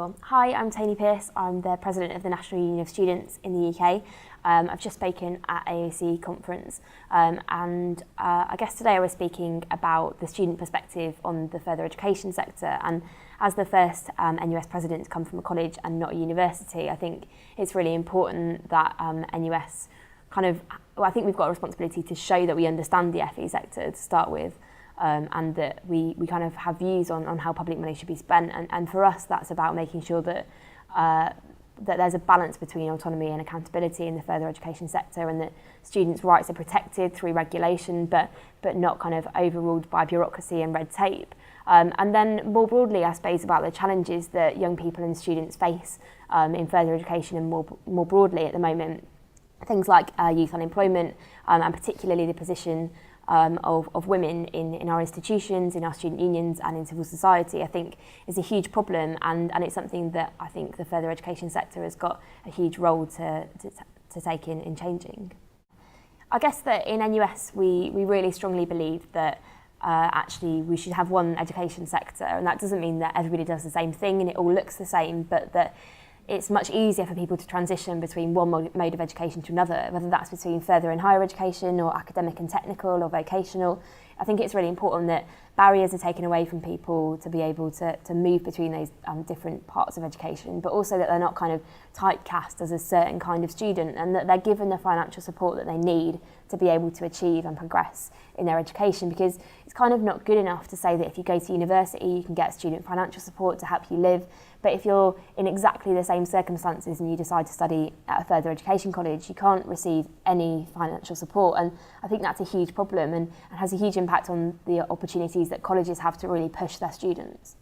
Sure. Hi, I'm Toni Pearce. I'm the President of the National Union of Students in the UK. I've just spoken at AoC Conference and I guess today I was speaking about the student perspective on the further education sector, and as the first NUS president to come from a college and not a university, I think it's really important that NUS I think we've got a responsibility to show that we understand the FE sector to start with. And that we kind of have views on how public money should be spent, and for us that's about making sure that that there's a balance between autonomy and accountability in the further education sector, and that students' rights are protected through regulation but not kind of overruled by bureaucracy and red tape. And then more broadly, I suppose, about the challenges that young people and students face in further education and more broadly at the moment. Things like youth unemployment and particularly the position of women in our institutions, in our student unions and in civil society, I think is a huge problem, and it's something that I think the further education sector has got a huge role to take in changing. I guess that in NUS we really strongly believe that actually we should have one education sector, and that doesn't mean that everybody does the same thing and it all looks the same, but that it's much easier for people to transition between one mode of education to another, whether that's between further and higher education or academic and technical or vocational. I think it's really important that barriers are taken away from people to be able to move between those different parts of education, but also that they're not kind of typecast as a certain kind of student, and that they're given the financial support that they need to be able to achieve and progress in their education, because it's kind of not good enough to say that if you go to university you can get student financial support to help you live, but if you're in exactly the same circumstances and you decide to study at a further education college, you can't receive any financial support, and I think that's a huge problem and has a huge impact on the opportunities that colleges have to really push their students.